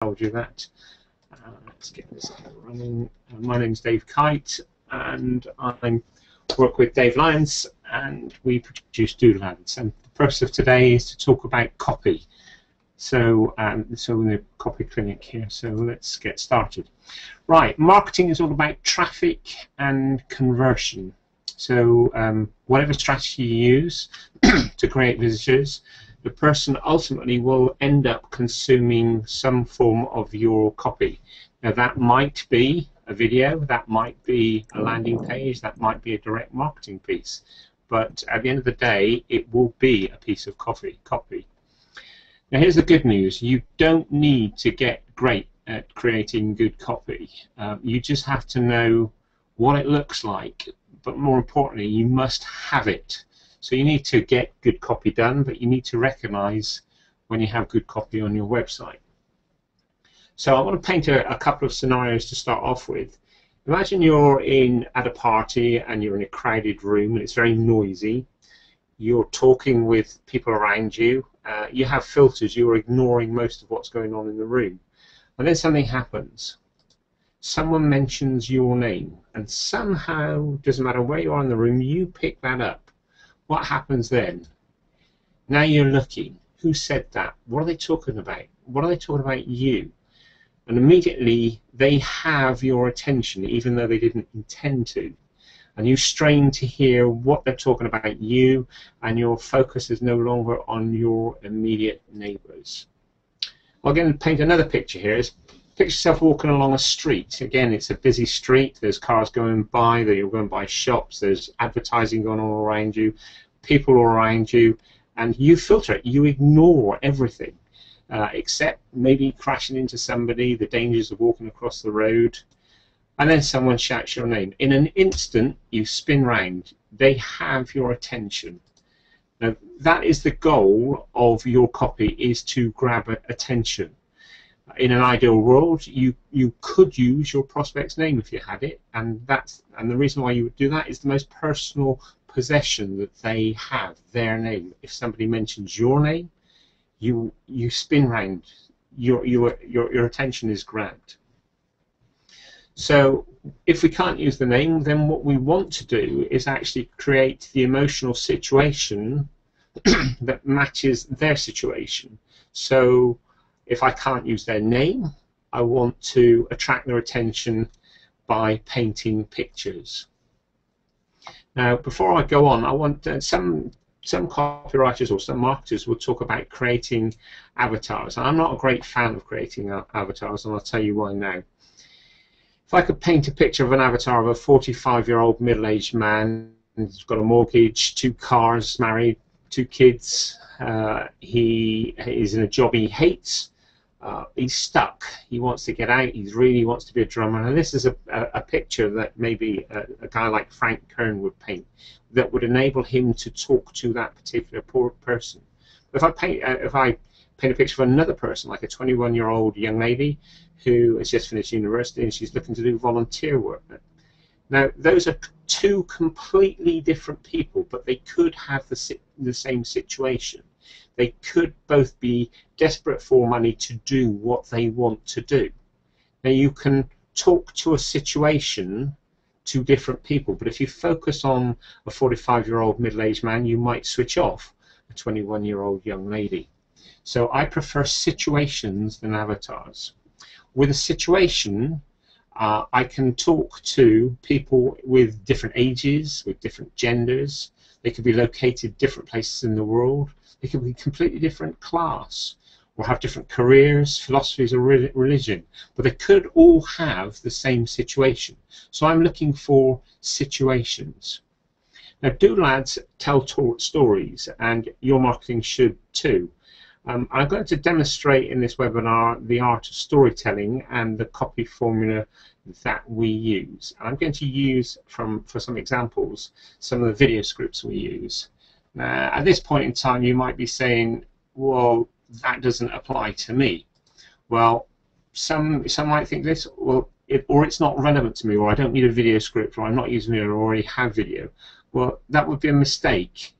told you that. Let's get this up and running. My name's Dave Kite, and I work with Dave Lyons, and we produce Doodle Ads. And the purpose of today is to talk about copy. So in the Copy Clinic here. So let's get started. Right, marketing is all about traffic and conversion. So whatever strategy you use to create visitors, the person ultimately will end up consuming some form of your copy. Now that might be a video, that might be a landing page, that might be a direct marketing piece, but at the end of the day it will be a piece of copy. Now here's the good news: you don't need to get great at creating good copy. You just have to know what it looks like, but more importantly you must have it. So you need to get good copy done, but you need to recognize when you have good copy on your website. So I want to paint a couple of scenarios to start off with. Imagine you're at a party and you're in a crowded room and it's very noisy. You're talking with people around you. You have filters. You're ignoring most of what's going on in the room. And then something happens. Someone mentions your name, and somehow, doesn't matter where you are in the room, you pick that up. What happens then? Now you're looking. Who said that? What are they talking about? What are they talking about you? And immediately they have your attention, even though they didn't intend to. And you strain to hear what they're talking about you, and your focus is no longer on your immediate neighbours. I'll again paint another picture here. Picture yourself walking along a street. Again, it's a busy street. There's cars going by. You're going by shops. There's advertising going on around you. People all around you, and you filter it. You ignore everything, except maybe crashing into somebody, the dangers of walking across the road, and then someone shouts your name. In an instant, you spin round. They have your attention. Now, that is the goal of your copy: is to grab attention. In an ideal world, you could use your prospect's name if you had it, and the reason why you would do that is the most personal possession that they have, their name. If somebody mentions your name, you spin round. Your attention is grabbed. So if we can't use the name, then what we want to do is actually create the emotional situation that matches their situation. So if I can't use their name, I want to attract their attention by painting pictures. Now, before I go on, I want some copywriters or some marketers will talk about creating avatars. And I'm not a great fan of creating avatars, and I'll tell you why now. If I could paint a picture of an avatar of a 45-year-old middle-aged man, he's got a mortgage, 2 cars, married, 2 kids. He is in a job he hates. He's stuck. He wants to get out. He really wants to be a drummer. And this is a picture that maybe a guy like Frank Kern would paint, that would enable him to talk to that particular poor person. If I paint a picture of another person, like a 21-year-old young lady who has just finished university and she's looking to do volunteer work. Now, those are 2 completely different people, but they could have the same situation. They could both be desperate for money to do what they want to do. Now, you can talk to a situation to different people, but if you focus on a 45-year-old middle-aged man, you might switch off a 21-year-old young lady. So I prefer situations than avatars. With a situation, I can talk to people with different ages, with different genders. They could be located different places in the world. They could be completely different class, or have different careers, philosophies, or religion. But they could all have the same situation. So I'm looking for situations. Now, Doodle Ads tell stories, and your marketing should too. I'm going to demonstrate in this webinar the art of storytelling and the copy formula that we use. I'm going to use, for some examples, some of the video scripts we use. Now, at this point in time, you might be saying, well, that doesn't apply to me. Well, some might think this, well, or it's not relevant to me, or I don't need a video script, or I'm not using it, or I already have video. Well, that would be a mistake,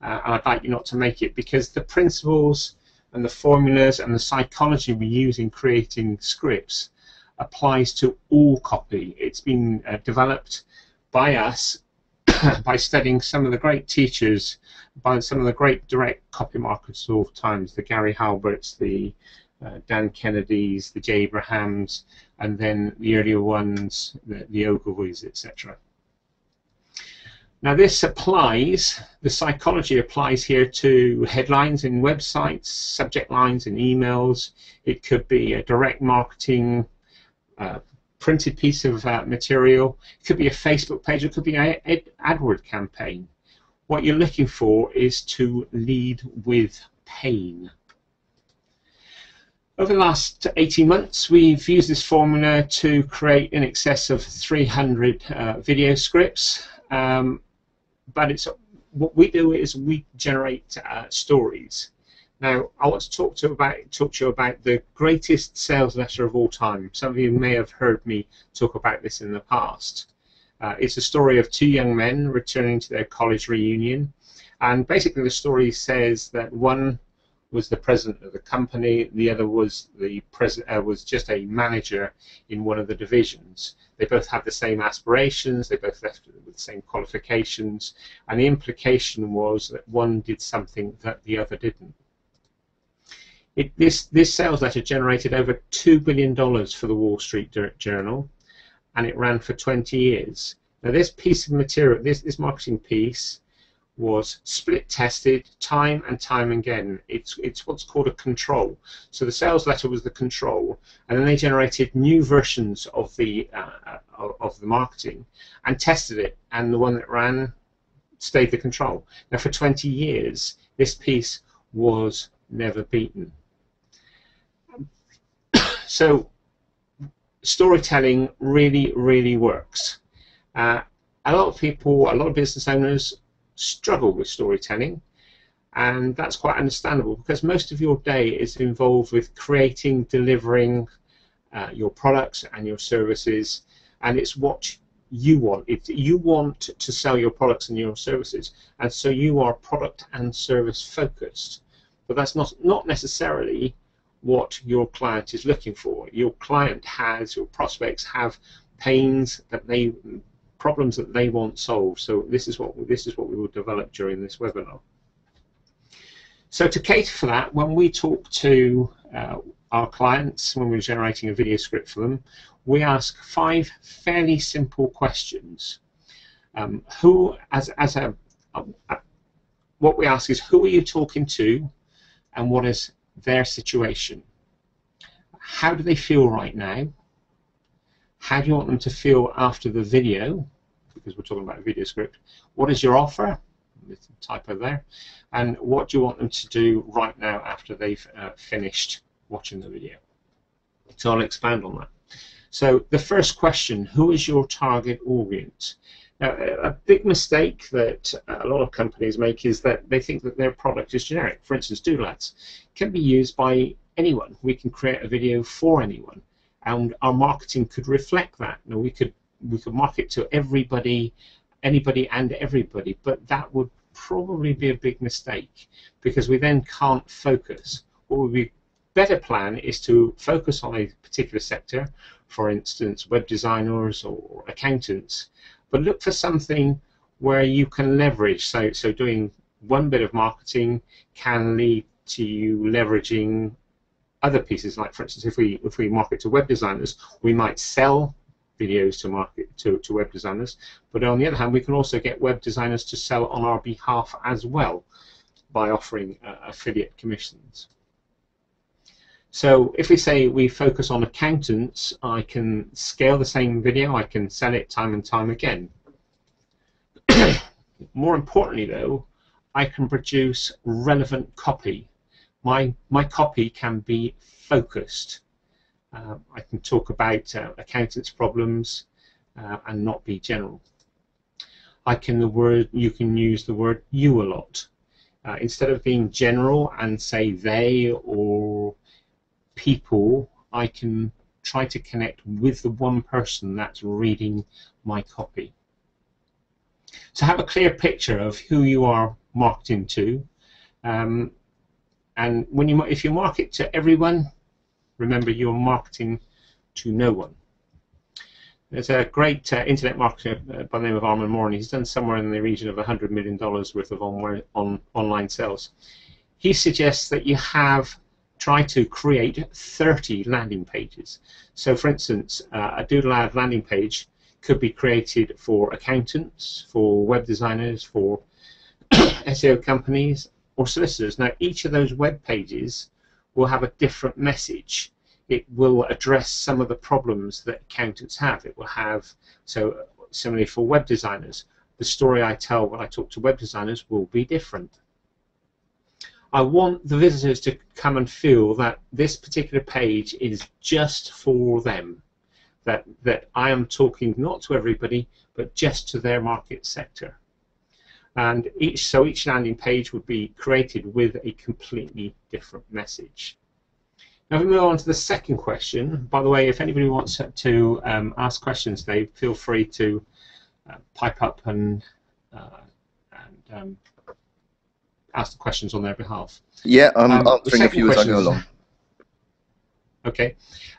and I'd like you not to make it, because the principles and the formulas and the psychology we use in creating scripts applies to all copy. It's been developed by us by studying some of the great teachers, by some of the great direct copy marketers of all times, the Gary Halberts, the Dan Kennedys, the J. Abrahams, and then the earlier ones, the Ogilvies, etc. Now this applies, the psychology applies here to headlines in websites, subject lines in emails. It could be a direct marketing printed piece of material. It could be a Facebook page. It could be an AdWord campaign. What you're looking for is to lead with pain. Over the last 18 months, we've used this formula to create in excess of 300 video scripts. But what we do is we generate stories. Now, I want to talk to you about the greatest sales letter of all time. Some of you may have heard me talk about this in the past. It's a story of two young men returning to their college reunion, and basically the story says that one was the president of the company, the other was was just a manager in one of the divisions. They both had the same aspirations, they both left with the same qualifications, and the implication was that one did something that the other didn't. This sales letter generated over $2 billion for the Wall Street Journal, and it ran for 20 years. Now this piece of material, this marketing piece, was split tested time and time again. It's what's called a control. So the sales letter was the control, and then they generated new versions of the marketing and tested it, and the one that ran stayed the control. Now for 20 years this piece was never beaten. So storytelling really works. A lot of people, a lot of business owners struggle with storytelling, and that's quite understandable because most of your day is involved with creating, delivering your products and your services, and it's what you want. You want to sell your products and your services, and so you are product and service focused, but that's not necessarily what your client is looking for. Your prospects have pains that problems that they want solved. So this is what we will develop during this webinar. So to cater for that, when we talk to our clients, when we're generating a video script for them, we ask 5 fairly simple questions. What we ask is, who are you talking to, and what is their situation? How do they feel right now? How do you want them to feel after the video? Because we're talking about a video script. What is your offer? There's a typo there. And what do you want them to do right now after they've finished watching the video? So I'll expand on that. So the first question, who is your target audience? Now, a big mistake that a lot of companies make is that they think that their product is generic. For instance, Doodle Ads can be used by anyone. We can create a video for anyone, and our marketing could reflect that. Now, we could market to everybody, anybody and everybody, but that would probably be a big mistake because we then can't focus. What would be better plan is to focus on a particular sector, for instance, web designers or accountants, but look for something where you can leverage. So doing one bit of marketing can lead to you leveraging other pieces. Like, for instance, if we market to web designers, we might sell videos to market to web designers, but on the other hand, we can also get web designers to sell on our behalf as well by offering affiliate commissions. So if we say we focus on accountants, I can scale the same video, I can sell it time and time again. More importantly though, I can produce relevant copy. My copy can be focused. I can talk about accountants' problems and not be general. You can use the word you a lot. Instead of being general and say they or people, I can try to connect with the one person that's reading my copy. So have a clear picture of who you are marketing to. And when if you market to everyone, remember you're marketing to no one. There's a great internet marketer by the name of Armin Moore, and he's done somewhere in the region of $100 million worth of online sales. He suggests that you try to create 30 landing pages. So for instance, a Doodle Ad landing page could be created for accountants, for web designers, for SEO companies, or solicitors. Now, each of those web pages will have a different message. It will address some of the problems that accountants have. It will have, so similarly for web designers, the story I tell when I talk to web designers will be different. I want the visitors to come and feel that this particular page is just for them, that I am talking not to everybody, but just to their market sector. And each landing page would be created with a completely different message. Now we move on to the second question. By the way, if anybody wants to ask questions, Dave, feel free to pipe up and ask the questions on their behalf. Yeah, I'm answering a few as I go along. Okay.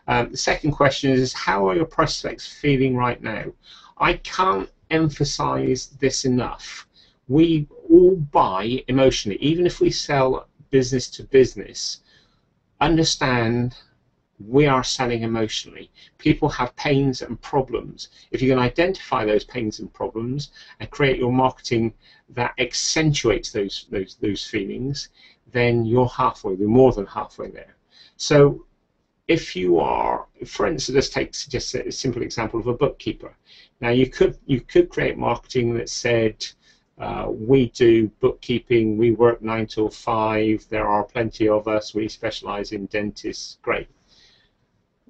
The second question is, how are your prospects feeling right now? I can't emphasize this enough. We all buy emotionally. Even if we sell business to business, understand we are selling emotionally. People have pains and problems. If you can identify those pains and problems and create your marketing that accentuates those feelings, then you're halfway, we're more than halfway there. So if you are, for instance, let's take just a simple example of a bookkeeper. Now you could create marketing that said, we do bookkeeping, we work 9 till 5, there are plenty of us, we specialize in dentists. Great.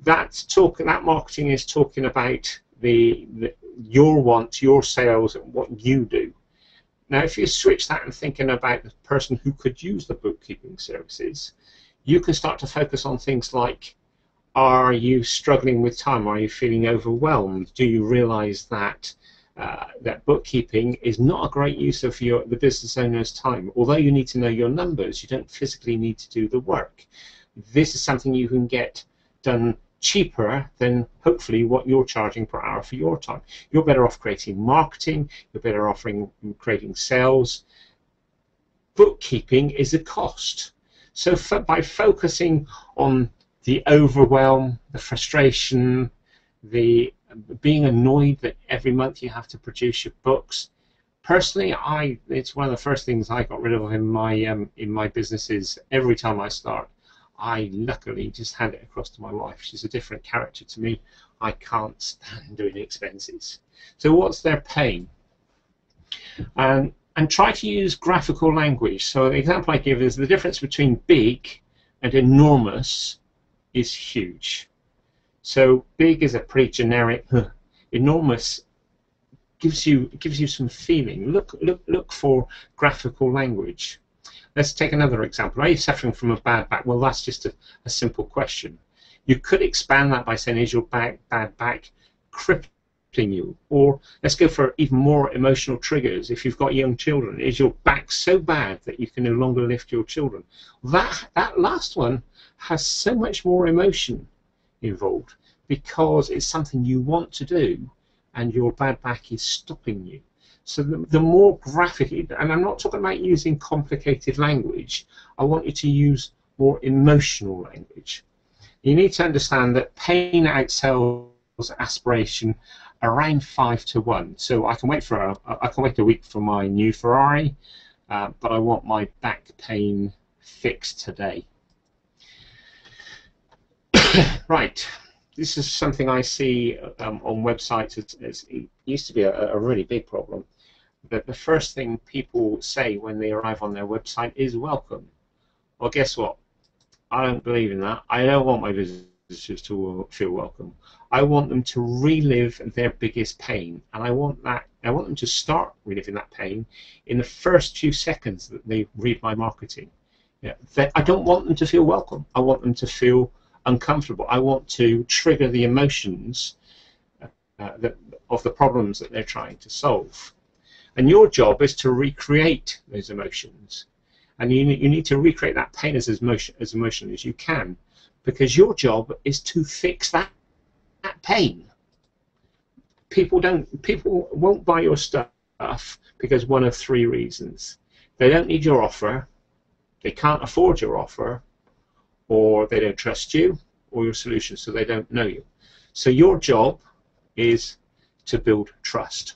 That marketing is talking about your wants, your sales, and what you do. Now if you switch that and thinking about the person who could use the bookkeeping services, you can start to focus on things like, are you struggling with time? Are you feeling overwhelmed? Do you realize that that bookkeeping is not a great use of the business owner's time? Although you need to know your numbers, you don't physically need to do the work. This is something you can get done cheaper than hopefully what you're charging per hour for your time. You're better off creating marketing, you're better off creating sales. Bookkeeping is a cost. So by focusing on the overwhelm, the frustration, the being annoyed that every month you have to produce your books. Personally, it's one of the first things I got rid of in my businesses. Every time I start, I luckily just hand it across to my wife. She's a different character to me. I can't stand doing expenses. So what's their pain? And try to use graphical language. So the example I give is the difference between big and enormous is huge. So big is a pretty generic. Enormous gives you some feeling. Look for graphical language. Let's take another example. Are you suffering from a bad back? Well, that's just a simple question. You could expand that by saying, is your bad back crippling you? Or let's go for even more emotional triggers. If you've got young children, is your back so bad that you can no longer lift your children? That last one has so much more emotion involved because it's something you want to do and your bad back is stopping you. So the more graphic, and I'm not talking about using complicated language, I want you to use more emotional language. You need to understand that pain outsells aspiration around 5 to 1. So I can wait a week for my new Ferrari, but I want my back pain fixed today. Right, this is something I see on websites. It used to be a really big problem. That the first thing people say when they arrive on their website is welcome. Well, guess what? I don't believe in that. I don't want my visitors to feel welcome. I want them to relive their biggest pain, and I want them to start reliving that pain in the first few seconds that they read my marketing. Yeah, I don't want them to feel welcome. I want them to feel uncomfortable. I want to trigger the emotions of the problems that they're trying to solve. And your job is to recreate those emotions. And you need to recreate that pain as emotionally as you can, because your job is to fix that pain. People won't buy your stuff because one of three reasons: they don't need your offer, they can't afford your offer, or they don't trust you or your solution, so they don't know you. So your job is to build trust.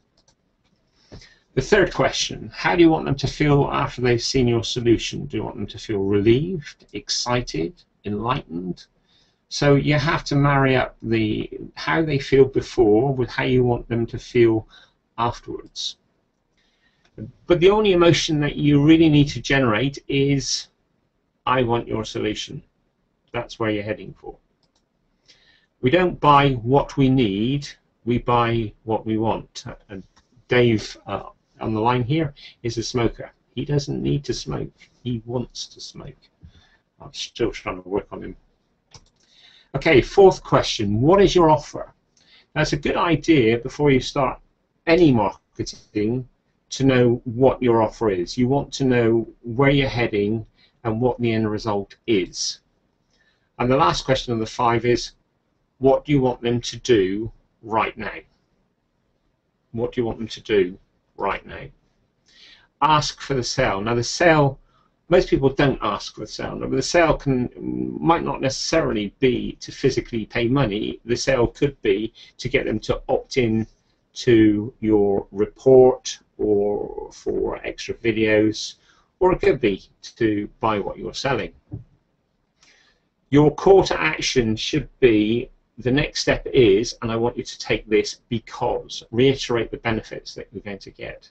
The third question: how do you want them to feel after they've seen your solution? Do you want them to feel relieved, excited, enlightened? So you have to marry up how they feel before with how you want them to feel afterwards. But the only emotion that you really need to generate is, I want your solution. That's where you're heading for. We don't buy what we need, we buy what we want. And Dave on the line here is a smoker. He doesn't need to smoke, he wants to smoke. I'm still trying to work on him. Okay, fourth question: what is your offer? That's a good idea before you start any marketing to know what your offer is. You want to know where you're heading and what the end result is. And the last question of the 5 is, what do you want them to do right now? What do you want them to do right now? Ask for the sale. Now the sale, most people don't ask for the sale. Now, the sale might not necessarily be to physically pay money. The sale could be to get them to opt in to your report or for extra videos, or it could be to buy what you're selling. Your call to action should be, the next step is, and I want you to take this because, reiterate the benefits that you're going to get.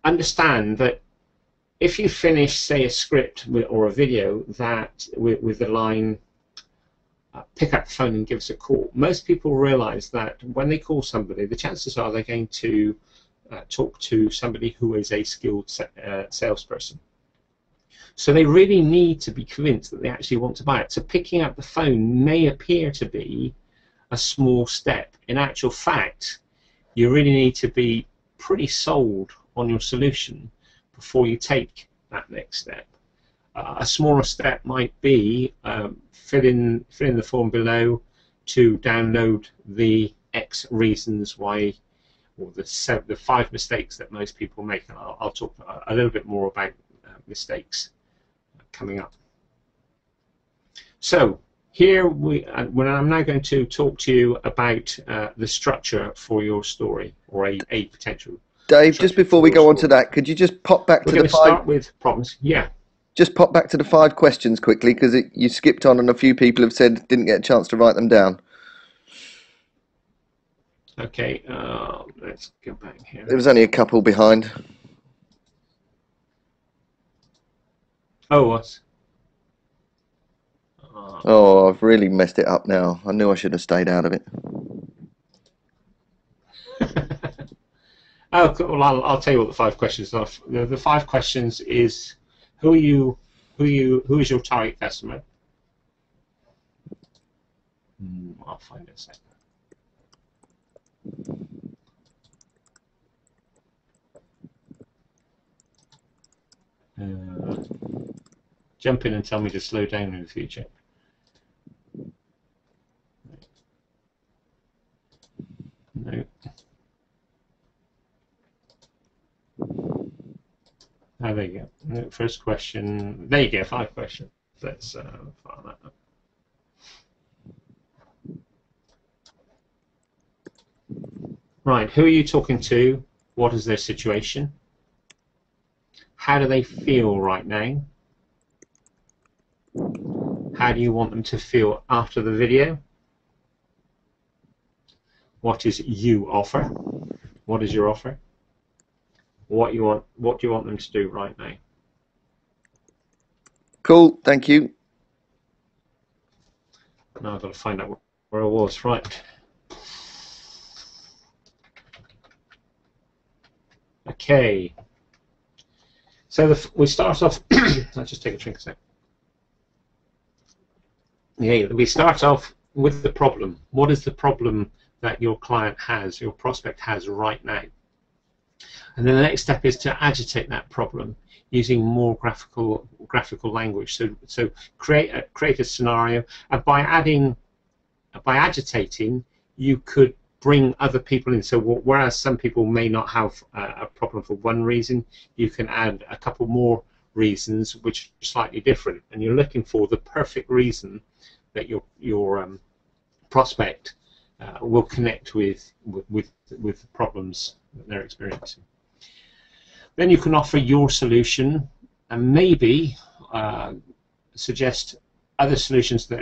Understand that if you finish, say, a script or a video that with the line, pick up the phone and give us a call, most people realize that when they call somebody, the chances are they're going to talk to somebody who is a skilled salesperson. So they really need to be convinced that they actually want to buy it. So picking up the phone may appear to be a small step. In actual fact, you really need to be pretty sold on your solution before you take that next step. A smaller step might be fill in the form below to download the X reasons why, or the 5 mistakes that most people make. And I'll talk a little bit more about mistakes coming up. So here when I'm now going to talk to you about the structure for your story, or a potential. Dave, just before we go on to that, could you just pop back to the 5? Start with problems. Yeah. Just pop back to the 5 questions quickly, because you skipped on and a few people have said didn't get a chance to write them down. Okay, let's go back here. There was only a couple behind. Oh, what? Oh, I've really messed it up now. I knew I should have stayed out of it. Oh, well, I'll tell you what the 5 questions are. The 5 questions is, who is your target customer? I'll find it a second. Jump in and tell me to slow down in the future. No. Oh, there you go. No, first question. There you go. 5 questions. Let's file that up. Right. Who are you talking to? What is their situation? How do they feel right now? How do you want them to feel after the video? What is you offer? What is your offer? What do you want them to do right now? Cool, thank you. Now I've got to find out where I was. Right. Okay. So we start off. Let's just take a drink a sec. Yeah, we start off with the problem. What is the problem that your client has, your prospect has right now? And then the next step is to agitate that problem. using more graphical language. So create a scenario, and by agitating, you could bring other people in. So whereas some people may not have a problem for one reason, you can add a couple more reasons which are slightly different, and you're looking for the perfect reason that your prospect will connect with the problems that they're experiencing. Then you can offer your solution, and maybe suggest other solutions that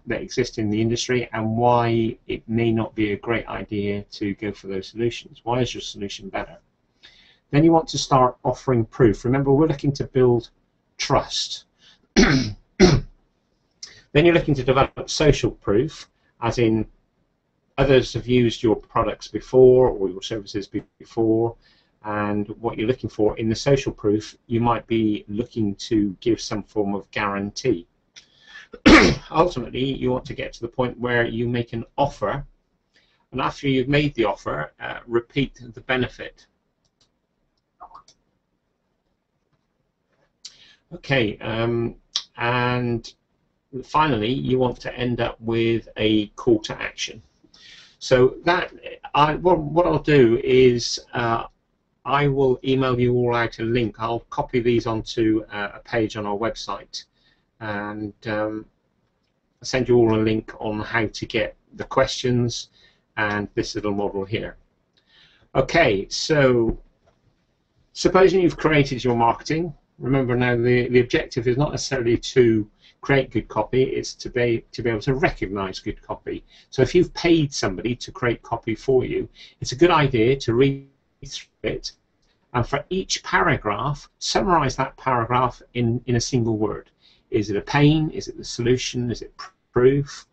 exist in the industry, and why it may not be a great idea to go for those solutions. Why is your solution better? Then you want to start offering proof. Remember, we're looking to build trust. Then you're looking to develop social proof, as in others have used your products before or your services before, and what you're looking for in the social proof, you might be looking to give some form of guarantee. Ultimately, you want to get to the point where you make an offer, and after you've made the offer, repeat the benefit. Okay, and finally, you want to end up with a call to action. So that what I'll do is I will email you all out a link. I'll copy these onto a page on our website, and send you all a link on how to get the questions and this little model here. Okay, so supposing you've created your marketing. Remember now, the objective is not necessarily to create good copy, it's to be able to recognize good copy. So if you've paid somebody to create copy for you, it's a good idea to read through it, and for each paragraph, summarize that paragraph in a single word. Is it a pain? Is it the solution? Is it proof?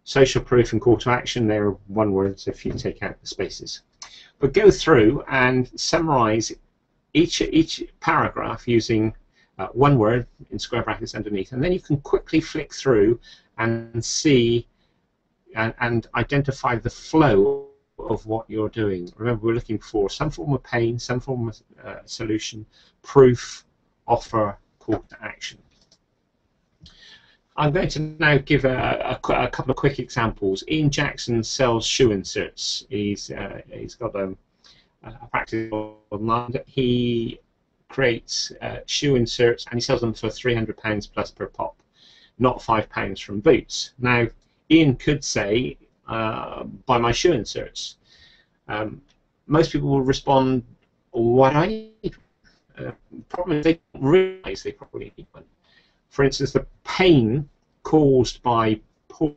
Social proof and call to action, they're one word if you take out the spaces. But go through and summarize each paragraph using one word in square brackets underneath, and then you can quickly flick through and see and identify the flow of what you're doing. Remember, we're looking for some form of pain, some form of solution, proof, offer, call to action. I'm going to now give a couple of quick examples. Ian Jackson sells shoe inserts. He's got a practice online. He creates shoe inserts, and he sells them for £300 plus per pop, not £5 from Boots. Now, Ian could say, buy my shoe inserts. Most people will respond, what I need? Problem is they don't realise they probably need one. For instance, the pain caused by poorly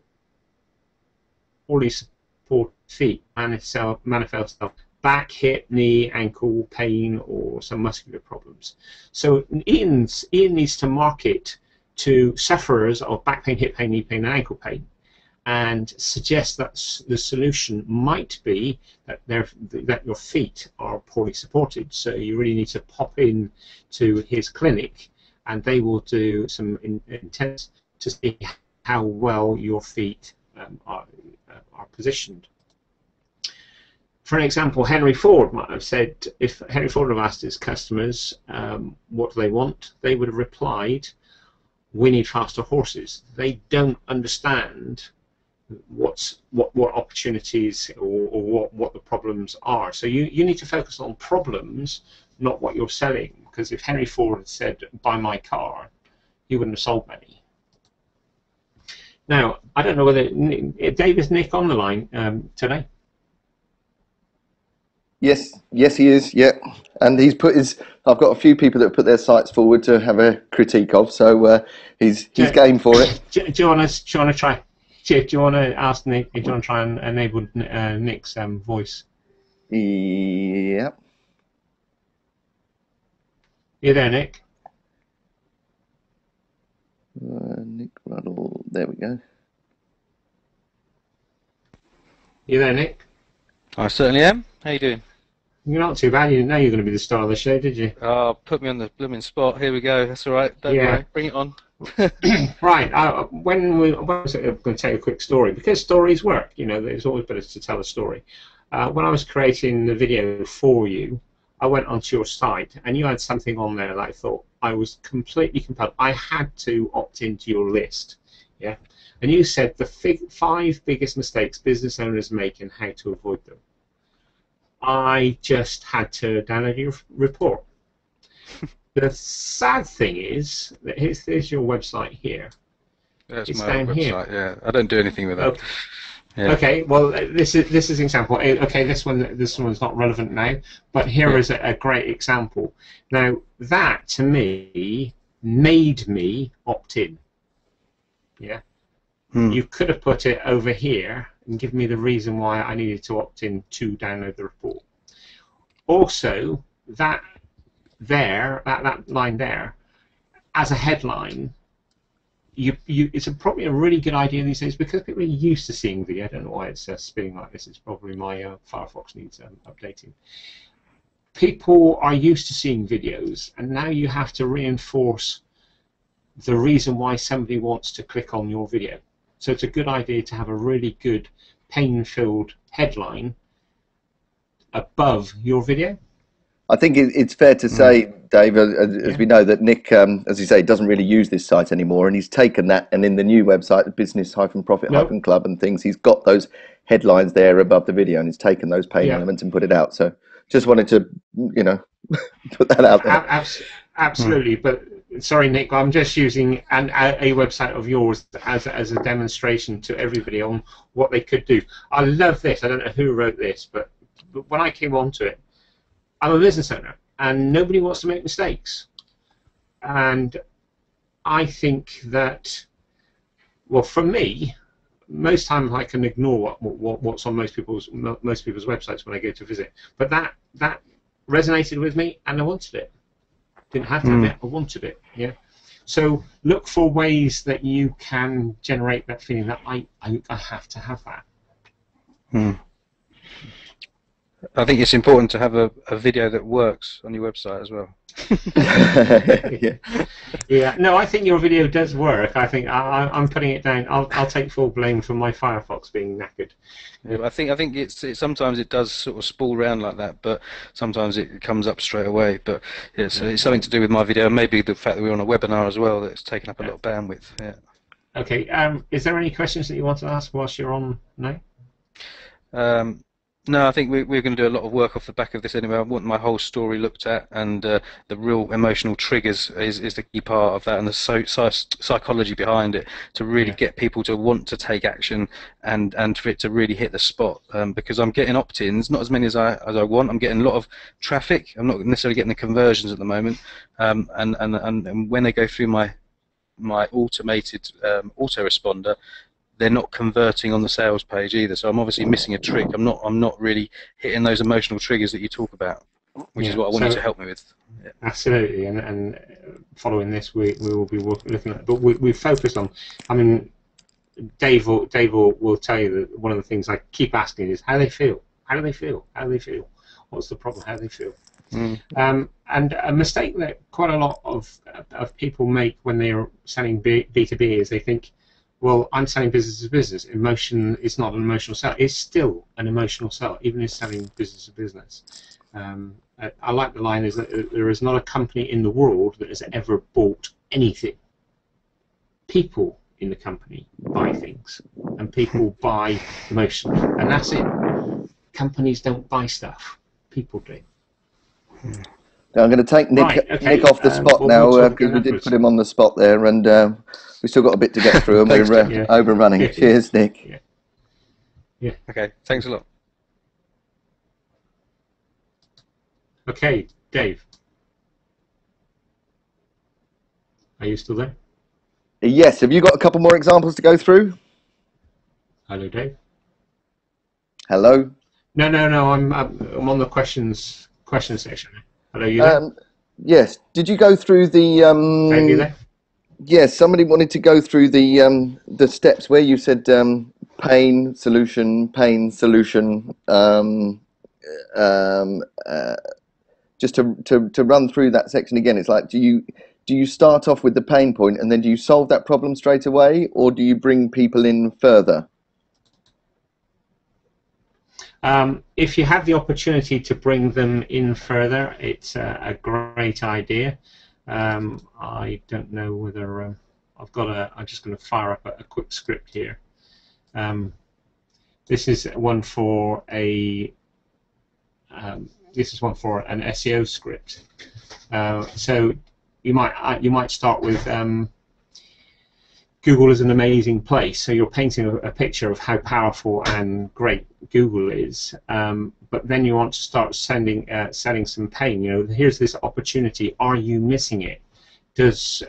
supported feet manifests back, hip, knee, ankle pain, or some muscular problems. So Ian needs to market to sufferers of back pain, hip pain, knee pain, and ankle pain, and suggest that the solution might be that your feet are poorly supported. So you really need to pop in to his clinic, and they will do some intense to see how well your feet are positioned. For an example, Henry Ford might have said, if Henry Ford had asked his customers what do they want, they would have replied, we need faster horses. They don't understand what opportunities or what the problems are. So you need to focus on problems, not what you're selling, because if Henry Ford had said, buy my car, he wouldn't have sold many. Now, I don't know whether Dave, is Nick on the line today? Yes, he is. Yeah, and he's put his. I've got a few people that put their sites forward to have a critique of, so he's game for it. Do you want to try? Do you want to ask Nick? Do you want to try and enable Nick's voice? Yeah. You there, Nick? Nick Ruddle. There we go. You there, Nick? I certainly am. How you doing? You're not too bad. You didn't know you were going to be the star of the show, did you? Oh, put me on the blooming spot. Here we go. That's all right. Don't worry. Bring it on. Right. When we're going to tell you a quick story, because stories work. You know, it's always better to tell a story. When I was creating the video for you, I went onto your site and you had something on there that I thought I was completely compelled. I had to opt into your list. Yeah. And you said the 5 biggest mistakes business owners make and how to avoid them. I just had to download your report. The sad thing is that here's your website here. That's it's my down website. here. Yeah, I don't do anything with that. Okay. Yeah. Okay. Well, this is an example. Okay, this one's not relevant now, but here is a great example. Now that to me made me opt in. Yeah. You could have put it over here and given me the reason why I needed to opt in to download the report. Also, that line there, as a headline, it's probably a really good idea these days because people are used to seeing video. I don't know why it's spinning like this. It's probably my Firefox needs updating. People are used to seeing videos, and now you have to reinforce the reason why somebody wants to click on your video. So it's a good idea to have a really good pain-filled headline above your video. I think it's fair to say, Dave, as we know, that Nick, as you say, doesn't really use this site anymore, and he's taken that, and in the new website, the business-profit-club and things, he's got those headlines there above the video, and he's taken those pain elements and put it out. So just wanted to, put that out there. Absolutely, but sorry, Nick, I'm just using a website of yours as a demonstration to everybody on what they could do. I love this. I don't know who wrote this, but when I came onto it, I'm a business owner, and nobody wants to make mistakes. And I think that, well, for me, most times I can ignore what's on most people's websites when I go to visit. But that resonated with me, and I wanted it. Didn't have to have it, I wanted it. Yeah. So look for ways that you can generate that feeling that I have to have that. I think it's important to have a video that works on your website as well. Yeah. No, I think your video does work. I think I'm putting it down. I'll take full blame for my Firefox being knackered. Yeah, I think it's sometimes it does sort of spool around like that, but sometimes it comes up straight away. But it's something to do with my video, and maybe the fact that we're on a webinar as well that's taken up a lot of bandwidth. Yeah. Okay. Is there any questions that you want to ask whilst you're on now? No, I think we're going to do a lot of work off the back of this anyway. I want my whole story looked at, and the real emotional triggers is the key part of that, and the psychology behind it to really get people to want to take action and for it to really hit the spot. Because I'm getting opt-ins, not as many as I want. I'm getting a lot of traffic. I'm not necessarily getting the conversions at the moment. And when they go through my automated autoresponder, they're not converting on the sales page either. So I'm obviously missing a trick. I'm not really hitting those emotional triggers that you talk about, which is what I want you to help me with. Yeah. Absolutely, and following this, we will be looking at. But we focused on. I mean, Dave will tell you that one of the things I keep asking is how they feel. How do they feel? How do they feel? What's the problem? How do they feel? And a mistake that quite a lot of people make when they are selling B2B is they think, well, I'm selling business to business. Emotion is not an emotional sell. It's still an emotional sell, even if selling business to business. I like the line is that there is not a company in the world that has ever bought anything. People in the company buy things, and people buy emotions, and that's it. Companies don't buy stuff. People do. Now I'm going to take Nick off the spot now because we did put him on the spot there, and we've still got a bit to get through, and we're overrunning. Cheers, Nick. Yeah. Okay. Thanks a lot. Okay, Dave. Are you still there? Yes. Have you got a couple more examples to go through? Hello, Dave. Hello. No. I'm on the questions section. Hello, you there? Yes. Did you go through the? Dave, you there? Yes. Somebody wanted to go through the steps where you said pain solution, just to run through that section again. It's like, do you start off with the pain point and then do you solve that problem straight away, or do you bring people in further? If you have the opportunity to bring them in further, it's a great idea. I don't know whether I'm just going to fire up a quick script here. This is one for an SEO script. So you might start with Google is an amazing place. So you're painting a picture of how powerful and great Google is, but then you want to start selling some pain. Here's this opportunity. Are you missing it? Does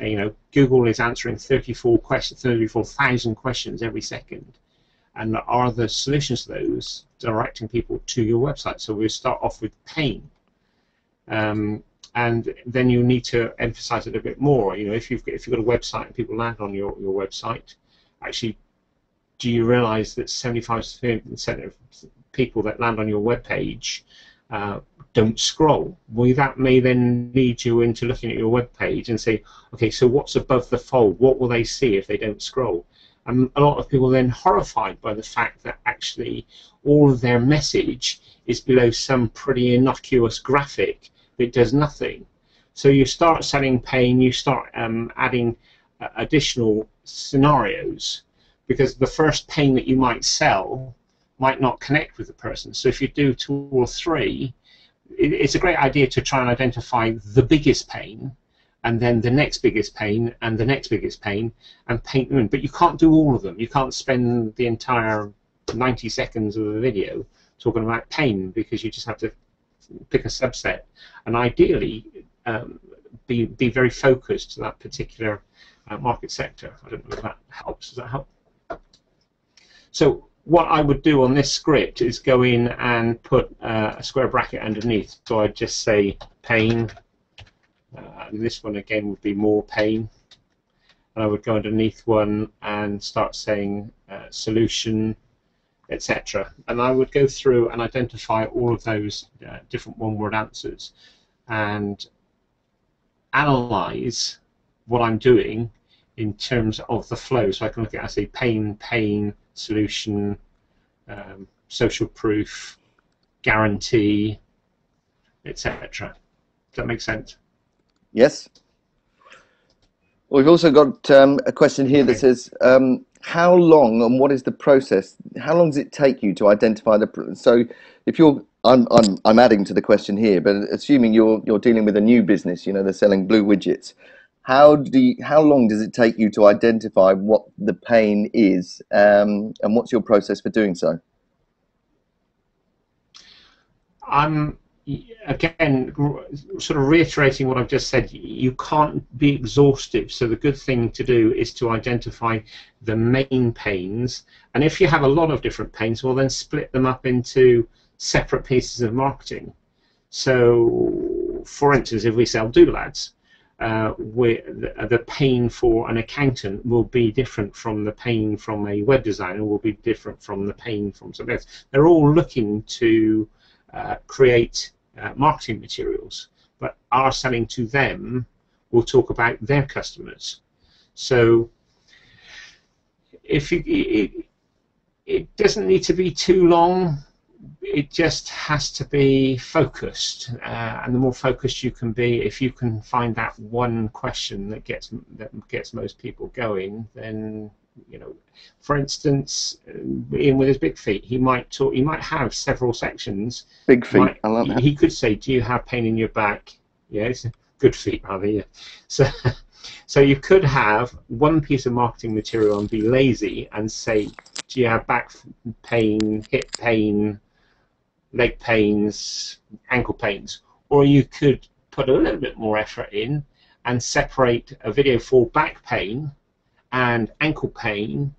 Google is answering 34,000 questions every second, and are the solutions to those directing people to your website? So we start off with pain. And then you need to emphasize it a bit more. If you've got a website and people land on your website, actually, do you realize that 75% of people that land on your web page don't scroll? Well, that may then lead you into looking at your web page and say, okay, so what's above the fold? What will they see if they don't scroll? And a lot of people are then horrified by the fact that actually all of their message is below some pretty innocuous graphic that does nothing. So you start selling pain, you start adding additional scenarios, because the first pain that you might sell might not connect with the person. So if you do 2 or 3, it's a great idea to try and identify the biggest pain, and then the next biggest pain, and the next biggest pain, and paint them in. But you can't do all of them. You can't spend the entire 90 seconds of the video talking about pain, because you just have to pick a subset, and ideally be very focused to that particular market sector. I don't know if that helps. Does that help? So what I would do on this script is go in and put a square bracket underneath. So I'd just say pain. This one again would be more pain. And I would go underneath one and start saying solution, etc. And I would go through and identify all of those different one-word answers and analyze what I'm doing in terms of the flow. So I can look at, I say, pain, solution, social proof, guarantee, etc. Does that make sense? Yes. We've also got a question here that says, how long and what is the process? How long does it take you to identify the? So, if you're, I'm adding to the question here, but assuming you're dealing with a new business, they're selling blue widgets. How long does it take you to identify what the pain is, and what's your process for doing so? Again, sort of reiterating what I've just said, you can't be exhaustive. So the good thing to do is to identify the main pains, and if you have a lot of different pains, well, then split them up into separate pieces of marketing. So, for instance, if we sell Doodle Ads, the pain for an accountant will be different from the pain from a web designer, will be different from the pain from somebody else. They're all looking to create marketing materials, but our selling to them will talk about their customers. So if it doesn't need to be too long, it just has to be focused, and the more focused you can be, if you can find that one question that gets most people going, then for instance, Ian with his big feet, he might have several sections. Big feet, I love that. He could say, do you have pain in your back? Yes, good feet rather, yeah. So you could have one piece of marketing material and be lazy and say, do you have back pain, hip pain, leg pains, ankle pains? Or you could put a little bit more effort in and separate a video for back pain and ankle pain,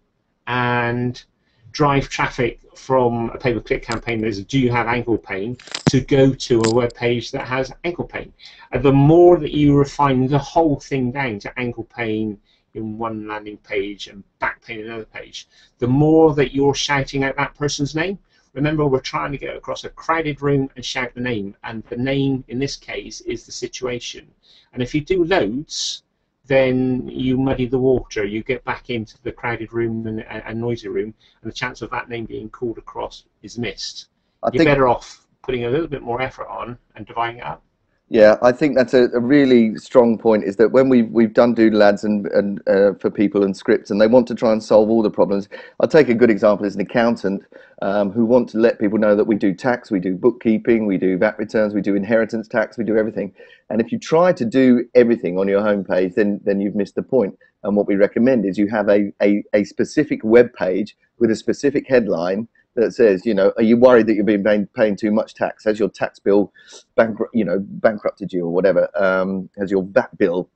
and drive traffic from a pay-per-click campaign that is, do you have ankle pain, to go to a web page that has ankle pain. And the more that you refine the whole thing down to ankle pain in one landing page and back pain in another page, the more that you're shouting out that person's name. Remember, we're trying to get across a crowded room and shout the name, and the name in this case is the situation. And if you do loads, then you muddy the water. You get back into the crowded room and noisy room, and the chance of that name being called across is missed. you're better off putting a little bit more effort on and dividing it up. Yeah, I think that's a really strong point, is that when we've done Doodle Ads and for people and scripts, and they want to try and solve all the problems. I'll take a good example as an accountant who want to let people know that we do tax, we do bookkeeping, we do VAT returns, we do inheritance tax, we do everything. And if you try to do everything on your homepage, then you've missed the point. And what we recommend is you have a specific web page with a specific headline that says, you know, are you worried that you've been paying too much tax? Has your tax bill bankrupted you or whatever? Has your VAT bill,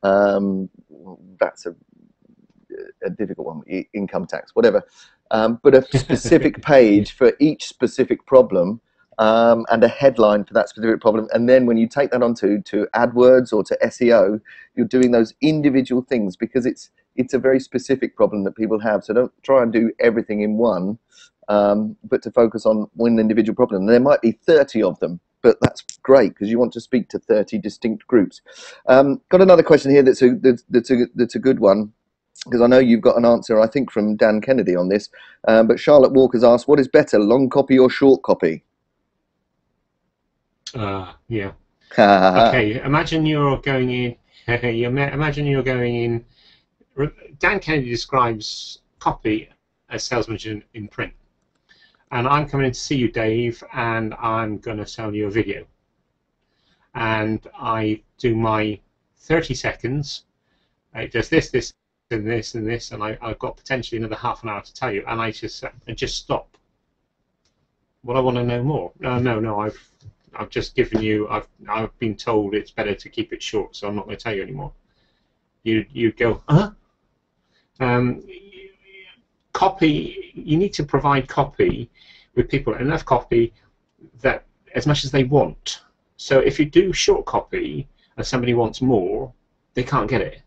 that's a difficult one, income tax, whatever. But a specific page for each specific problem, and a headline for that specific problem. And then when you take that onto AdWords or to SEO, you're doing those individual things, because it's a very specific problem that people have. So don't try and do everything in one, but to focus on one individual problem. There might be 30 of them, but that's great, because you want to speak to 30 distinct groups. Got another question here that's a good one, because I know you've got an answer, I think, from Dan Kennedy on this. But Charlotte Walker's asked, what is better, long copy or short copy? Yeah. Okay, imagine you're going in. Imagine you're going in. Dan Kennedy describes copy as salesmanship in print. And I'm coming in to see you, Dave, and I'm going to sell you a video. And I do my 30 seconds. It does this, this, and this, and this, and I've got potentially another half an hour to tell you, and I just stop. Well, I want to know more. No, I've just given you. I've been told it's better to keep it short, so I'm not going to tell you anymore. You go, huh? Copy. You need to provide copy with people, enough copy that as much as they want. So if you do short copy and somebody wants more, they can't get it.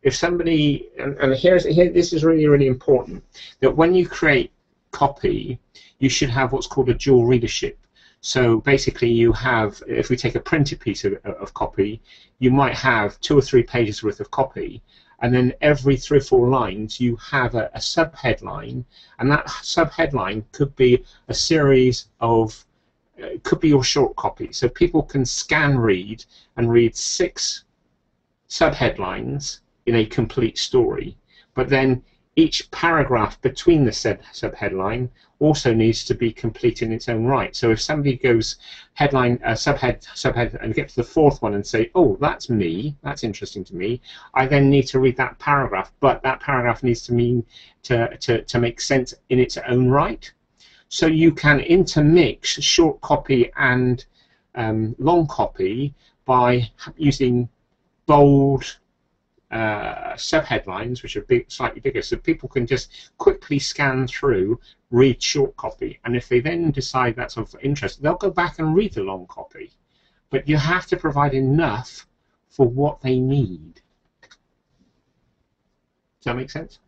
If somebody, and here this is really, really important, that when you create copy, you should have what's called a dual readership. So basically you have, if we take a printed piece of copy, you might have 2 or 3 pages worth of copy, and then every 3 or 4 lines you have a sub-headline, and that sub-headline could be a series of, could be your short copy. So people can scan read and read 6 sub-headlines in a complete story, but then each paragraph between the sub-headline also needs to be complete in its own right. So if somebody goes headline, subhead, and get to the 4th one and say, oh, that's me, that's interesting to me, I then need to read that paragraph, but that paragraph needs to mean to make sense in its own right. So you can intermix short copy and long copy by using bold sub-headlines, which are slightly bigger, so people can just quickly scan through, read short copy, and if they then decide that's of interest, they'll go back and read the long copy. But you have to provide enough for what they need. Does that make sense?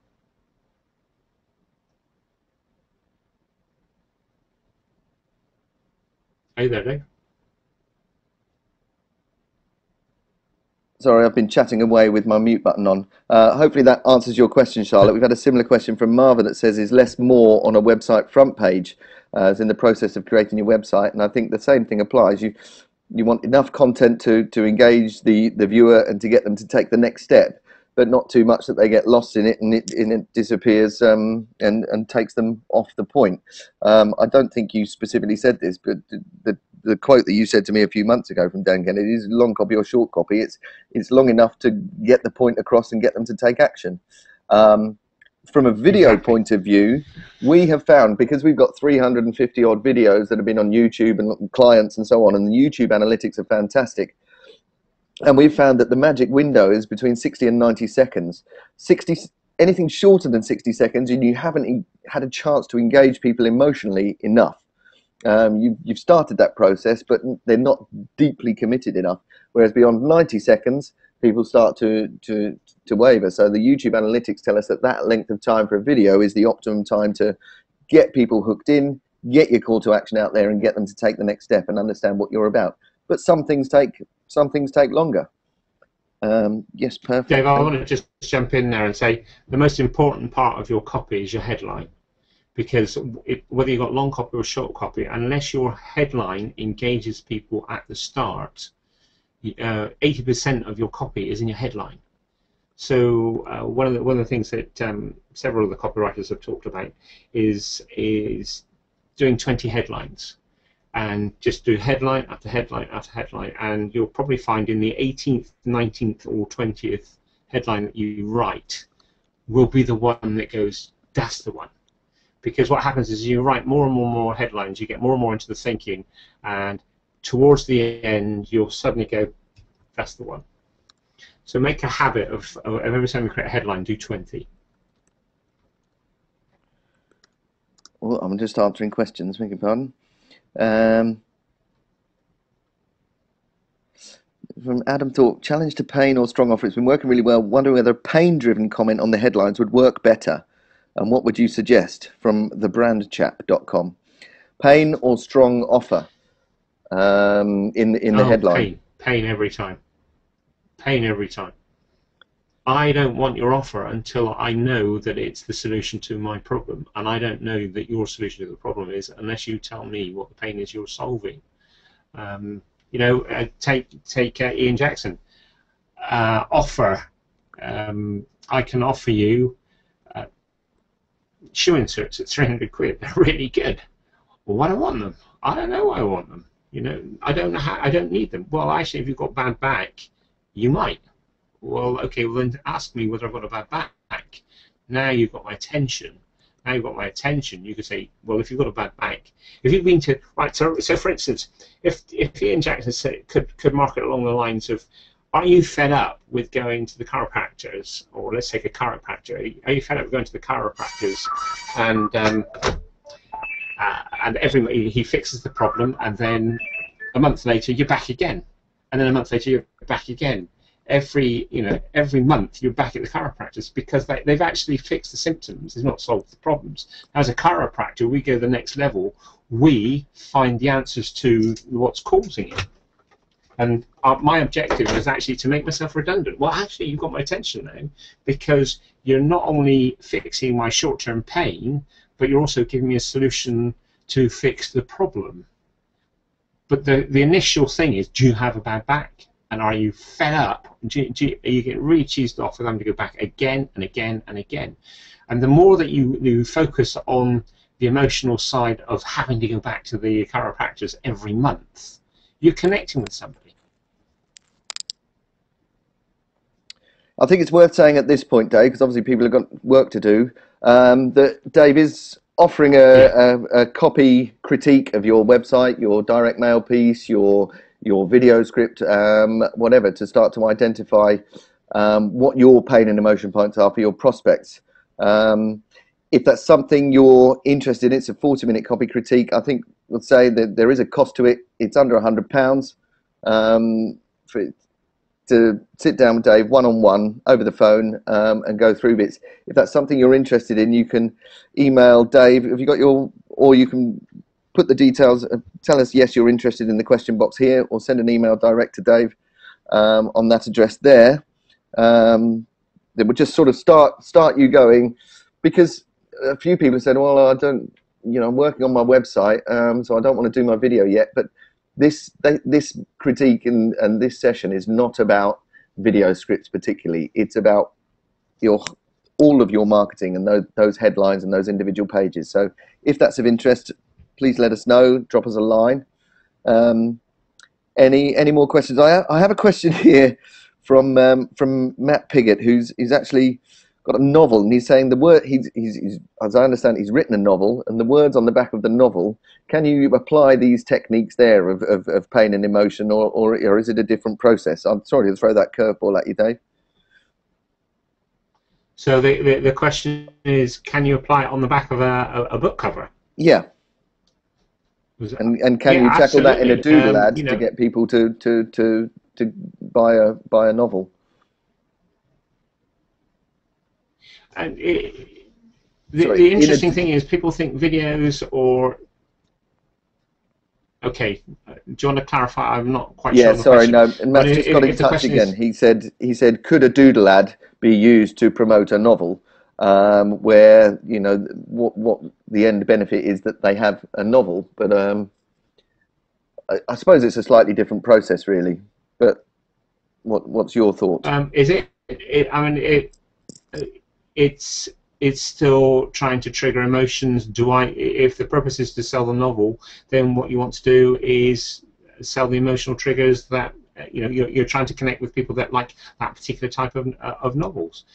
Are you there, Dave? Sorry, I've been chatting away with my mute button on. Hopefully that answers your question, Charlotte. We've had a similar question from Marva that says, is less more on a website front page as in the process of creating your website? And I think the same thing applies. You want enough content to engage the viewer and to get them to take the next step, but not too much that they get lost in it and it disappears and takes them off the point. I don't think you specifically said this, but the quote that you said to me a few months ago from Dan Kennedy is long copy or short copy. It's long enough to get the point across and get them to take action. From a video point of view, we have found, because we've got 350 odd videos that have been on YouTube and clients and so on, and the YouTube analytics are fantastic. And we've found that the magic window is between 60 and 90 seconds. Anything shorter than 60 seconds, and you haven't had a chance to engage people emotionally enough. You've started that process, but they're not deeply committed enough. Whereas beyond 90 seconds, people start to waver. So the YouTube analytics tell us that length of time for a video is the optimum time to get people hooked in, get your call to action out there, and get them to take the next step and understand what you're about. But some things take longer. Yes, perfect. Dave, I want to just jump in there and say the most important part of your copy is your headline. because whether you've got long copy or short copy, unless your headline engages people at the start, 80% of your copy is in your headline. So one of the things that several of the copywriters have talked about is doing 20 headlines, and just do headline after headline after headline, and you'll probably find in the 18th, 19th, or 20th headline that you write will be the one that goes, that's the one. Because what happens is you write more and more headlines, you get more and more into the thinking, and towards the end you'll suddenly go, that's the one. So make a habit of every time you create a headline, do 20. Well, I'm just answering questions, beg your pardon. From Adam Thorpe, challenge to pain or strong offer. It's been working really well. Wondering whether a pain-driven comment on the headlines would work better. And what would you suggest? From thebrandchap.com. Pain or strong offer in the headline? Pain every time. Pain every time. I don't want your offer until I know that it's the solution to my problem, and I don't know that your solution to the problem is unless you tell me what the pain is you're solving. You know, take Ian Jackson. Offer. I can offer you shoe inserts at 300 quid. They're really good. Well, why do I want them? I don't know why I want them. You know, I don't know how. I don't need them. Well, actually, if you've got bad back, you might. Well, okay. Well, then ask me whether I've got a bad back. Now you've got my attention. Now you've got my attention. You could say, well, if you've got a bad back, if you've been to right. So for instance, if Ian Jackson could market along the lines of, are you fed up with going to the chiropractors, or let's take a chiropractor? Are you fed up with going to the chiropractors, and every he fixes the problem, and then a month later you're back again, and then a month later you're back again. Every month you're back at the chiropractors because they've actually fixed the symptoms. They've not solved the problems. As a chiropractor, we go the next level. We find the answers to what's causing it. And my objective is actually to make myself redundant. Well, actually, you've got my attention now because you're not only fixing my short-term pain, but you're also giving me a solution to fix the problem. But the initial thing is, do you have a bad back? And are you fed up? Are you getting really cheesed off with having to go back again and again and again? And the more that you focus on the emotional side of having to go back to the chiropractors every month, you're connecting with somebody. I think it's worth saying at this point, Dave, because obviously people have got work to do, that Dave is offering a copy critique of your website, your direct mail piece, your video script, whatever, to start to identify what your pain and emotion points are for your prospects. If that's something you're interested in, it's a 40-minute copy critique. I think we'll say that there is a cost to it. It's under £100 to sit down with Dave one-on-one over the phone and go through bits. If that's something you're interested in, you can email Dave. Have you got or you can put the details, tell us yes, you're interested in the question box here, or send an email direct to Dave on that address there. That would just sort of start you going, because a few people said, well, I don't, I'm working on my website, so I don't want to do my video yet. But this critique and this session is not about video scripts particularly. It's about all of your marketing and those headlines and those individual pages. So if that's of interest, please let us know. Drop us a line. Any more questions? I have a question here from Matt Piggott, who's actually got a novel, and he's saying the word he's as I understand, he's written a novel, and the words on the back of the novel. Can you apply these techniques there of pain and emotion, or is it a different process? I'm sorry to throw that curveball at you, Dave. So the question is, can you apply it on the back of a book cover? Yeah. And can you tackle that in a Doodle ad to get people to buy a novel? And the interesting thing is, people think videos or... Okay, do you want to clarify? I'm not quite sure. Yeah, sorry, no. And Matt's just got in touch again. He said, could a Doodle ad be used to promote a novel? where what the end benefit is that they have a novel, but I suppose it's a slightly different process, really. But what's your thought? Is it? I mean, it's still trying to trigger emotions. If the purpose is to sell the novel, then what you want to do is sell the emotional triggers that you're trying to connect with people that like that particular type of novels.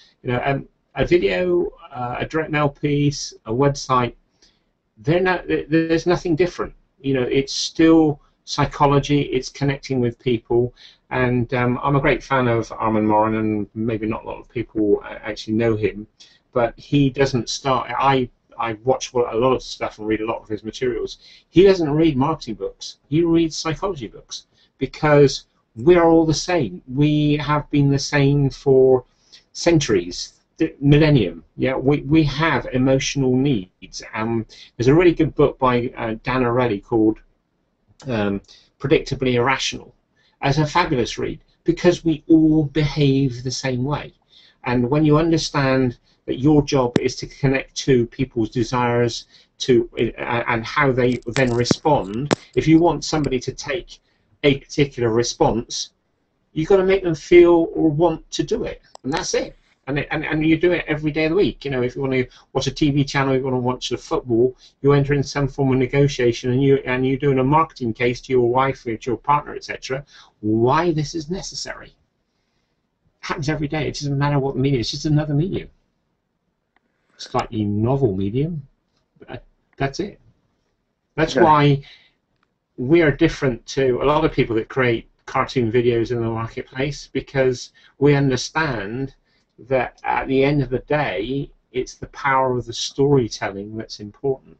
A video, a direct mail piece, a website. There's nothing different. It's still psychology. It's connecting with people. And I'm a great fan of Armin Morin, and maybe not a lot of people actually know him, but he doesn't start. I watch a lot of stuff and read a lot of his materials. He doesn't read marketing books. He reads psychology books, because we're all the same. We have been the same for centuries, millennium. Yeah, we have emotional needs. There's a really good book by Dan Ariely called Predictably Irrational. As a fabulous read, because we all behave the same way. And when you understand that your job is to connect to people's desires and how they then respond, if you want somebody to take a particular response, you've got to make them feel or want to do it, and that's it. And you do it every day of the week. If you want to watch a TV channel, you want to watch the football, you enter in some form of negotiation, and you're doing a marketing case to your wife, or to your partner, etc. Why this is necessary? It happens every day. It doesn't matter what medium. It's just another medium, slightly novel medium. That's it. That's why we are different to a lot of people that create cartoon videos in the marketplace, because we understand that at the end of the day, it's the power of the storytelling that's important.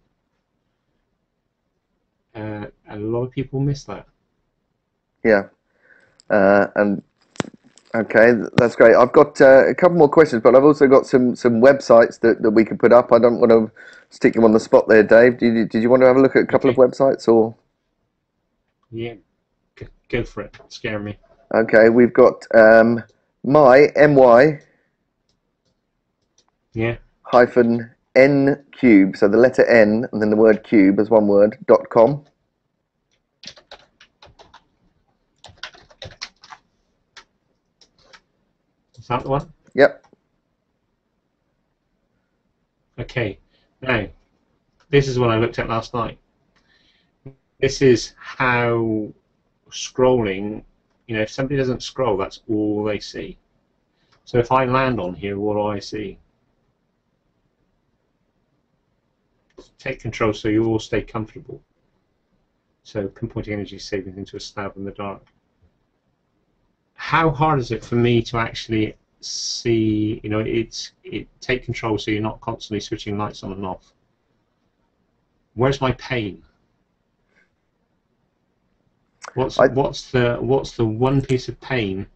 And a lot of people miss that. Yeah. And okay, that's great. I've got a couple more questions, but I've also got some websites that we can put up. I don't want to stick you on the spot there, Dave. Did you want to have a look at a couple of websites, or? Yeah, go for it. Scare me. Okay, we've got my Yeah. hyphen n cube, so the letter N and then the word cube as one word, .com. Is that the one? Yep. Okay. Now, this is what I looked at last night. This is how scrolling, if somebody doesn't scroll, that's all they see. So if I land on here, what do I see? Take control so you all stay comfortable. So pinpointing energy savings into a stab in the dark. How hard is it for me to actually see, take control so you're not constantly switching lights on and off? Where's my pain? What's the one piece of pain?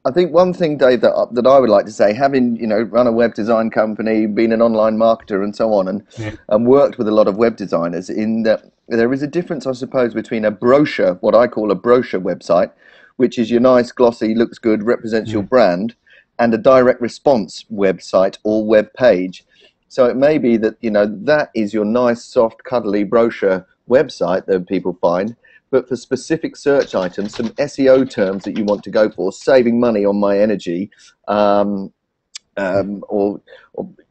I think one thing, Dave, that I would like to say, having run a web design company, been an online marketer, and so on, and worked with a lot of web designers, in that there is a difference, I suppose, between a brochure, what I call a brochure website, which is your nice, glossy, looks good, represents your brand, and a direct response website or web page. So it may be that that is your nice, soft, cuddly brochure website that people find. But for specific search items, some SEO terms that you want to go for, saving money on my energy, or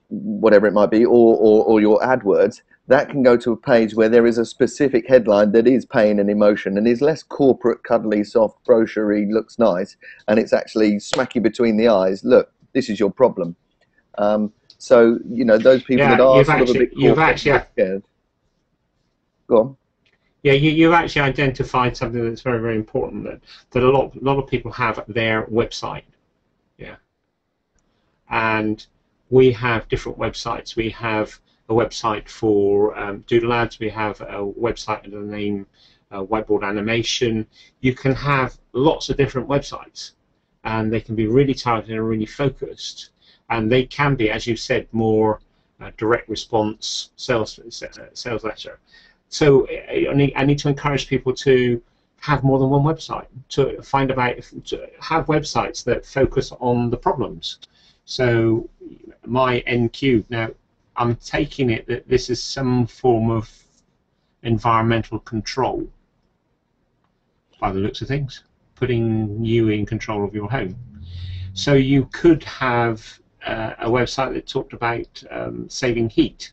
whatever it might be, or your AdWords, that can go to a page where there is a specific headline that is pain and emotion and is less corporate, cuddly, soft, brochure-y, looks nice, and it's actually smack you between the eyes. Look, this is your problem. So those people that are sort of a bit corporate, scared. Go on. Yeah, you've actually identified something that's very, very important, that a lot of people have their website. Yeah. And we have different websites. We have a website for Doodle Ads. We have a website under the name Whiteboard Animation. You can have lots of different websites, and they can be really targeted and really focused. And they can be, as you said, more direct response sales letter. So I need to encourage people to have more than one website, to have websites that focus on the problems. So my NQ, now I'm taking it that this is some form of environmental control by the looks of things, putting you in control of your home. So you could have a website that talked about saving heat.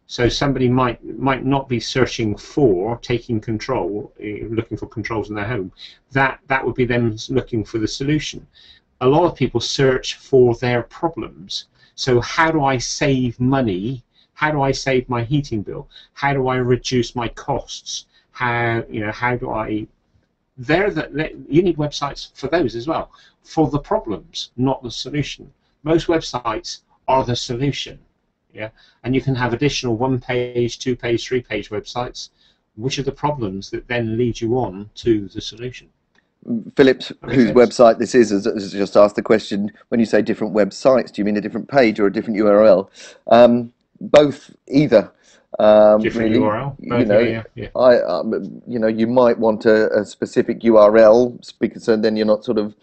So somebody might not be searching for taking control, looking for controls in their home. That would be them looking for the solution. A lot of people search for their problems. So how do I save money? How do I save my heating bill? How do I reduce my costs? How do I? You need websites for those as well, for the problems, not the solution. Most websites are the solution. Yeah, and you can have additional 1-page, 2-page, 3-page websites, which are the problems that then lead you on to the solution. Phillips, whose website this is, has just asked the question, when you say different websites, do you mean a different page or a different URL? Both, either. Different really, URL, both, yeah. You might want a specific URL, because so then you're not sort of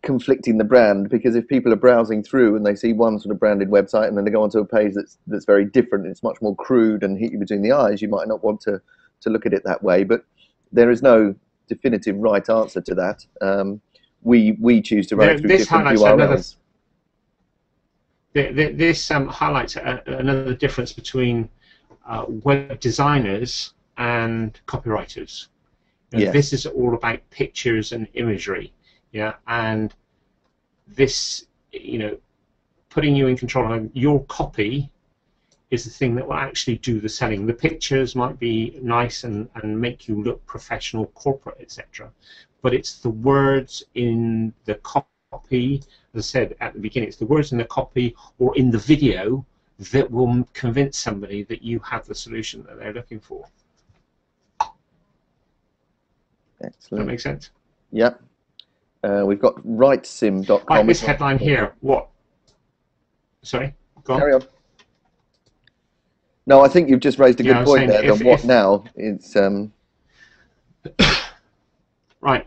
conflicting the brand, because if people are browsing through and they see one sort of branded website and then they go onto a page that's very different, it's much more crude and hit you between the eyes, you might not want to look at it that way. But there is no definitive right answer to that. We choose to run it through different URLs. This highlights another difference between web designers and copywriters. Yes. This is all about pictures and imagery. Yeah, and this, putting you in control of your copy is the thing that will actually do the selling. The pictures might be nice and make you look professional, corporate, etc. But it's the words in the copy, as I said at the beginning, it's the words in the copy or in the video that will convince somebody that you have the solution that they're looking for. Excellent. Does that make sense? Yep. We've got rightsim.com. Right, this headline here, what? Sorry, go on. Carry on. No, I think you've just raised a good point there on what now. It's right.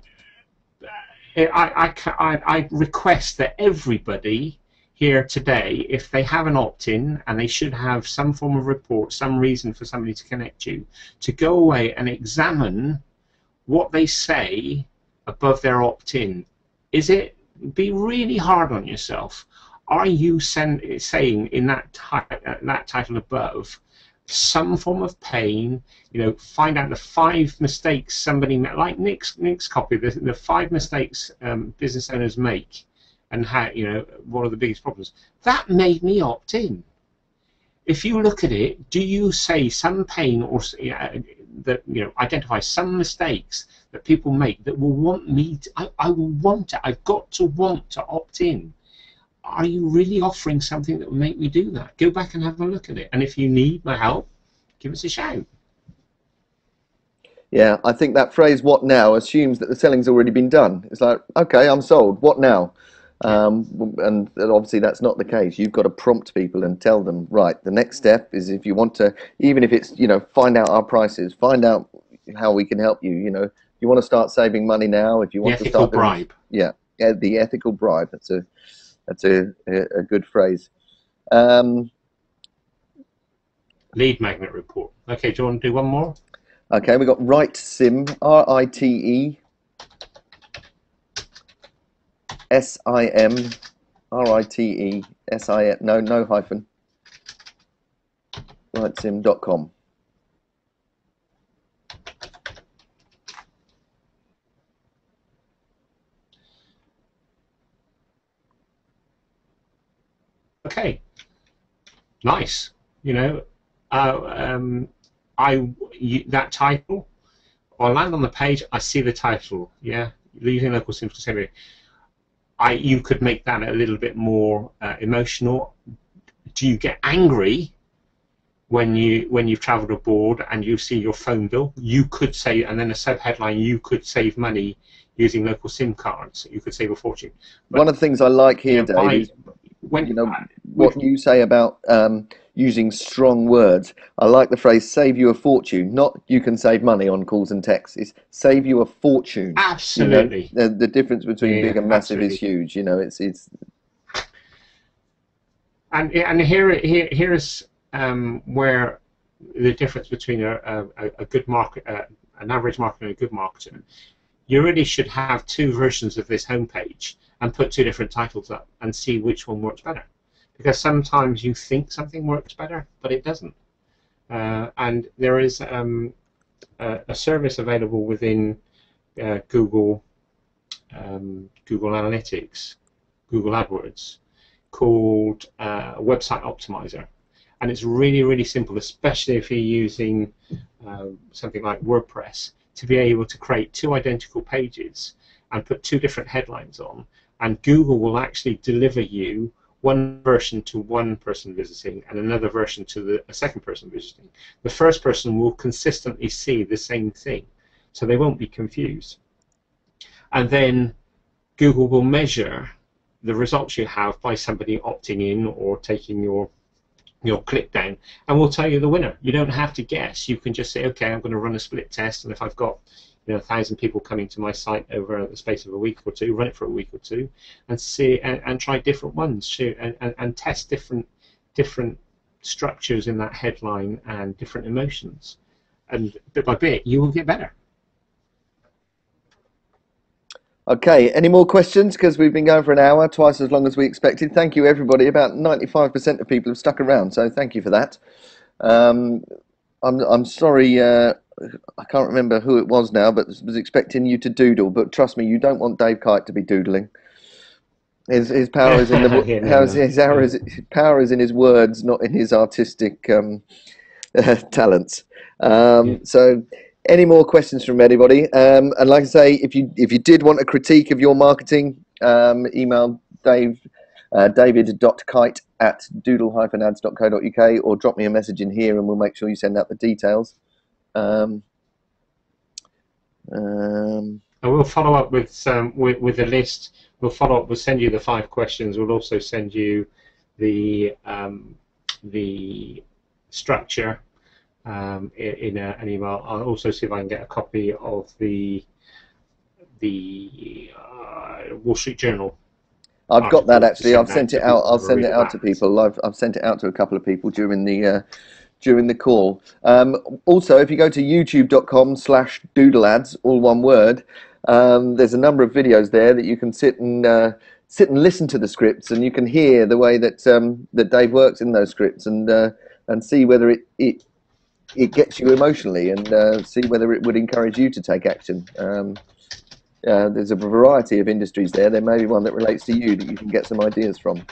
I request that everybody here today, if they have an opt-in, and they should have some form of report, some reason for somebody to connect you, to go away and examine what they say above their opt-in. Be really hard on yourself. Are you saying in that title above some form of pain? Find out the 5 mistakes somebody made, like Nick's copy, the 5 mistakes business owners make, and how, what are the biggest problems. That made me opt in. If you look at it, do you say some pain or that identify some mistakes that people make that will want me to, I will want it, I've got to want to opt in? Are you really offering something that will make me do that? Go back and have a look at it, and if you need my help, give us a shout. Yeah, I think that phrase "what now" assumes that the selling's already been done. It's like, okay, I'm sold, what now? And obviously that's not the case. You've got to prompt people and tell them, right, the next step is, if you want to, even if it's, find out our prices, find out how we can help you. You want to start saving money now, if you want to start doing, bribe. Yeah, the ethical bribe. That's a good phrase. Lead magnet report. Okay, do you want to do one more? Okay, we got rightsim, RITE SIM, RITE SIM, no hyphen, rightsim.com. Okay, nice. That title, I land on the page, I see the title. Yeah, using local SIM to save it. You could make that a little bit more emotional. Do you get angry when you've travelled abroad and you see your phone bill? You could say, and then a sub-headline, you could save money using local SIM cards. You could save a fortune. But, one of the things I like here, Dave, is what you say about using strong words. I like the phrase "save you a fortune." Not "you can save money on calls and texts." It's "save you a fortune." Absolutely. The difference between big and massive is huge. It's And here's where the difference between a good market, an average marketer and a good marketer. You really should have two versions of this homepage and put two different titles up and see which one works better. Because sometimes you think something works better, but it doesn't. And there is a service available within Google Analytics, Google AdWords, called Website Optimizer. And it's really, really simple, especially if you're using something like WordPress, to be able to create two identical pages and put two different headlines on. And Google will actually deliver you one version to one person visiting and another version to a second person visiting. The first person will consistently see the same thing, so they won't be confused. And then Google will measure the results you have by somebody opting in or taking your click down, and we'll tell you the winner. You don't have to guess. You can just say, okay, I'm going to run a split test, and if I've got 1,000 people coming to my site over the space of a week or two, run it for a week or two, and see and try different ones, and test different structures in that headline and different emotions, and bit by bit you will get better. Okay, any more questions? Because we've been going for an hour, twice as long as we expected. Thank you, everybody. About 95% of people have stuck around, so thank you for that. I'm sorry, I can't remember who it was now, but was expecting you to doodle. But trust me, you don't want Dave Kite to be doodling. His power is in the his power is in his words, not in his artistic talents. So. Any more questions from anybody? And like I say, if you did want a critique of your marketing, email david.kite@doodle-ads.co.uk or drop me a message in here, and we'll make sure you send out the details. And we'll follow up with the list. We'll follow up. We'll send you the 5 questions. We'll also send you the structure. In an email. I'll also see if I can get a copy of the Wall Street Journal. I've got that actually. I've sent it out. I'll send it out to people. I've sent it out to a couple of people during the call. Also, if you go to youtube.com/doodleads, all one word, there's a number of videos there that you can sit and listen to the scripts, and you can hear the way that that Dave works in those scripts, and see whether it gets you emotionally, and see whether it would encourage you to take action. There's a variety of industries there. There may be one that relates to you that you can get some ideas from.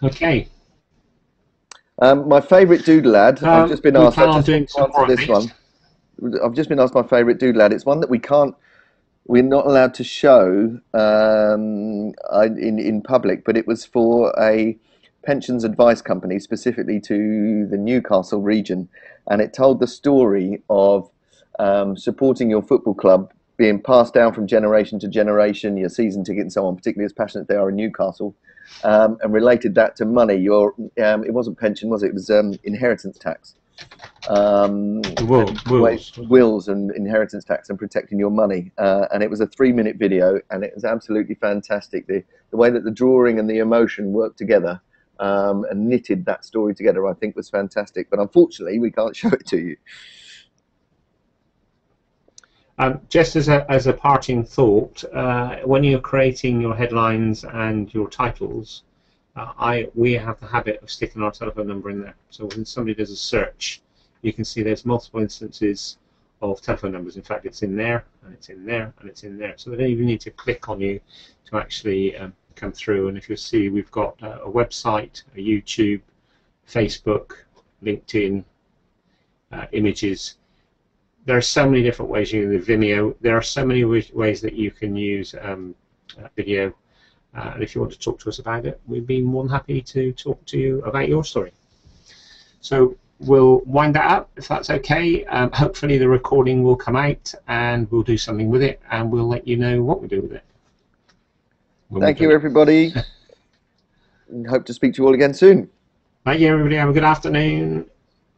Okay. My favourite doodle ad. I've just been asked. I've just been asked my favourite doodle ad. It's one that we're not allowed to show in public, but it was for a pensions advice company, specifically to the Newcastle region, and it told the story of supporting your football club being passed down from generation to generation, your season ticket and so on, particularly as passionate they are in Newcastle, and related that to money. It wasn't pension, was it? It was inheritance tax. Wills and inheritance tax and protecting your money. And it was a 3-minute video, and it was absolutely fantastic. The way that the drawing and the emotion worked together and knitted that story together, I think, was fantastic. But unfortunately, we can't show it to you. Just as a parting thought, when you're creating your headlines and your titles, we have the habit of sticking our telephone number in there. So when somebody does a search, you can see there's multiple instances of telephone numbers. In fact, it's in there, and it's in there, and it's in there. So they don't even need to click on you to actually come through. And if you see, we've got a website, a YouTube, Facebook, LinkedIn, images. There are so many different ways you can use Vimeo. There are so many ways that you can use video. And if you want to talk to us about it, we'd be more than happy to talk to you about your story. So we'll wind that up, if that's okay. Hopefully the recording will come out, and we'll do something with it, and we'll let you know what we do with it. Thank you, everybody. And hope to speak to you all again soon. Thank you, everybody. Have a good afternoon,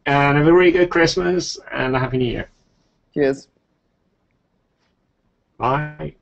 and have a really good Christmas, and a Happy New Year. Cheers. Bye.